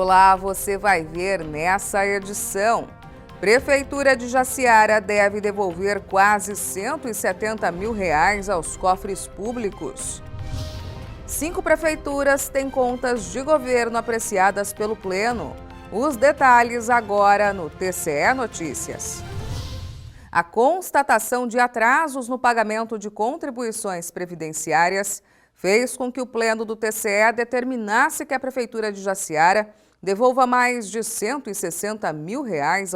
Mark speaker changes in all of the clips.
Speaker 1: Olá, você vai ver nessa edição. Prefeitura de Jaciara deve devolver quase R$170 mil aos cofres públicos. 5 prefeituras têm contas de governo apreciadas pelo Pleno. Os detalhes agora no TCE Notícias. A constatação de atrasos no pagamento de contribuições previdenciárias fez com que o Pleno do TCE determinasse que a Prefeitura de Jaciara devolva mais de R$160 mil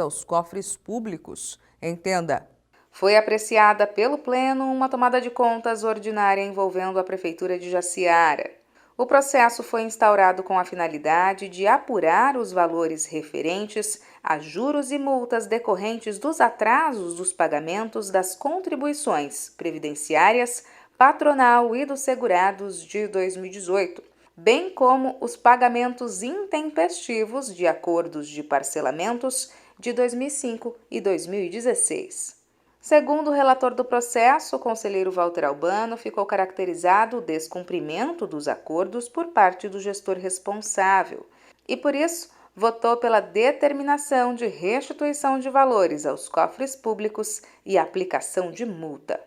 Speaker 1: aos cofres públicos. Entenda. Foi apreciada pelo Pleno uma tomada de contas ordinária envolvendo a Prefeitura de Jaciara. O processo foi instaurado com a finalidade de apurar os valores referentes a juros e multas decorrentes dos atrasos dos pagamentos das contribuições previdenciárias, patronal e dos segurados de 2018, bem como os pagamentos intempestivos de acordos de parcelamentos de 2005 e 2016. Segundo o relator do processo, o conselheiro Walter Albano, ficou caracterizado o descumprimento dos acordos por parte do gestor responsável e, por isso, votou pela determinação de restituição de valores aos cofres públicos e aplicação de multa.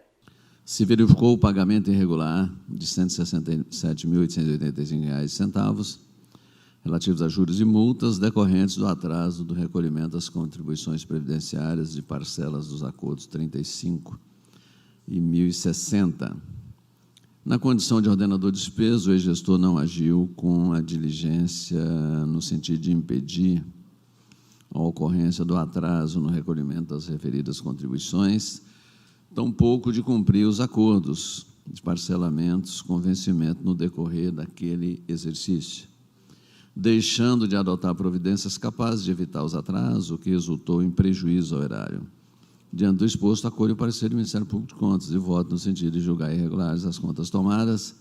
Speaker 2: Se verificou o pagamento irregular de R$ 167.885,00 relativos a juros e multas decorrentes do atraso do recolhimento das contribuições previdenciárias de parcelas dos acordos 35 e 1060. Na condição de ordenador de despesa, o ex-gestor não agiu com a diligência no sentido de impedir a ocorrência do atraso no recolhimento das referidas contribuições, tampouco de cumprir os acordos de parcelamentos com vencimento no decorrer daquele exercício, deixando de adotar providências capazes de evitar os atrasos, o que resultou em prejuízo ao erário. Diante do exposto, acolho o parecer do Ministério Público de Contas e voto no sentido de julgar irregulares as contas tomadas,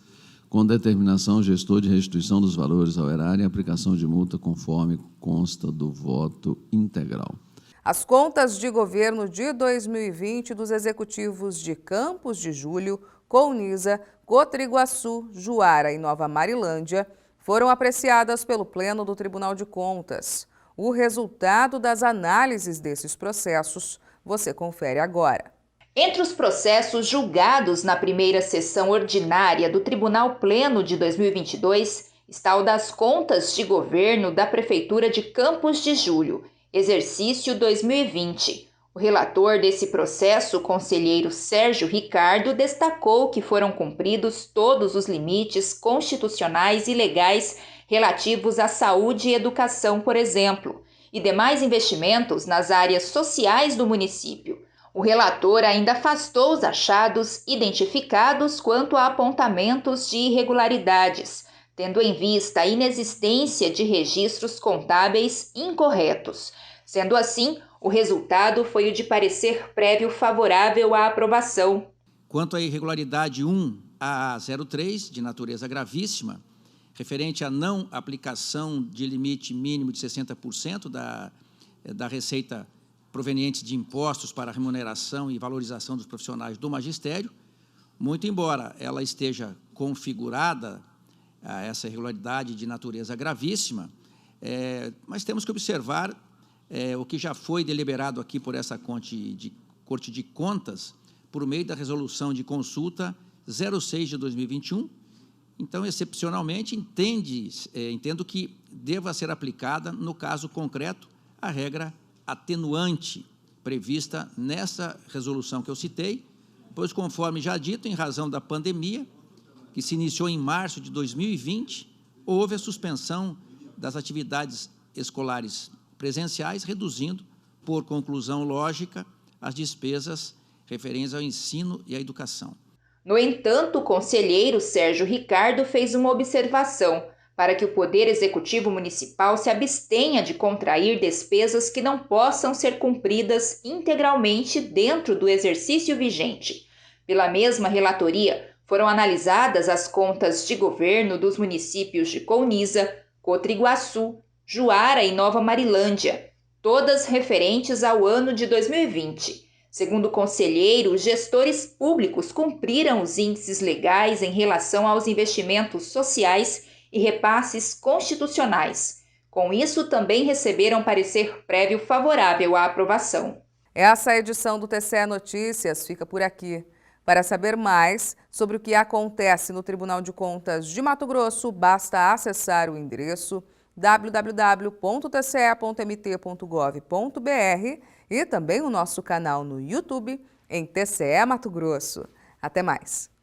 Speaker 2: com determinação ao gestor de restituição dos valores ao erário e aplicação de multa conforme consta do voto integral.
Speaker 1: As contas de governo de 2020 dos executivos de Campos de Júlio, Colniza, Cotriguaçu, Juara e Nova Marilândia foram apreciadas pelo Pleno do Tribunal de Contas. O resultado das análises desses processos você confere agora.
Speaker 3: Entre os processos julgados na primeira sessão ordinária do Tribunal Pleno de 2022 está o das contas de governo da Prefeitura de Campos de Júlio, exercício 2020. O relator desse processo, o conselheiro Sérgio Ricardo, destacou que foram cumpridos todos os limites constitucionais e legais relativos à saúde e educação, por exemplo, e demais investimentos nas áreas sociais do município. O relator ainda afastou os achados identificados quanto a apontamentos de irregularidades, tendo em vista a inexistência de registros contábeis incorretos. Sendo assim, o resultado foi o de parecer prévio favorável à aprovação.
Speaker 4: Quanto à irregularidade 1A03, de natureza gravíssima, referente à não aplicação de limite mínimo de 60% da receita proveniente de impostos para a remuneração e valorização dos profissionais do magistério, muito embora ela esteja configurada, essa irregularidade de natureza gravíssima, mas temos que observar o que já foi deliberado aqui por essa Corte de Contas, por meio da resolução de consulta 06 de 2021. Então, excepcionalmente, entendo que deva ser aplicada, no caso concreto, a regra atenuante prevista nessa resolução que eu citei, pois, conforme já dito, em razão da pandemia, que se iniciou em março de 2020, houve a suspensão das atividades escolares presenciais, reduzindo, por conclusão lógica, as despesas referentes ao ensino e à educação.
Speaker 3: No entanto, o conselheiro Sérgio Ricardo fez uma observação para que o Poder Executivo Municipal se abstenha de contrair despesas que não possam ser cumpridas integralmente dentro do exercício vigente. Pela mesma relatoria, foram analisadas as contas de governo dos municípios de Colniza, Cotriguaçu, Juara e Nova Marilândia, todas referentes ao ano de 2020. Segundo o conselheiro, os gestores públicos cumpriram os índices legais em relação aos investimentos sociais e repasses constitucionais. Com isso, também receberam parecer prévio favorável à aprovação.
Speaker 1: Essa edição do TCE Notícias fica por aqui. Para saber mais sobre o que acontece no Tribunal de Contas de Mato Grosso, basta acessar o endereço www.tce.mt.gov.br e também o nosso canal no YouTube em TCE Mato Grosso. Até mais!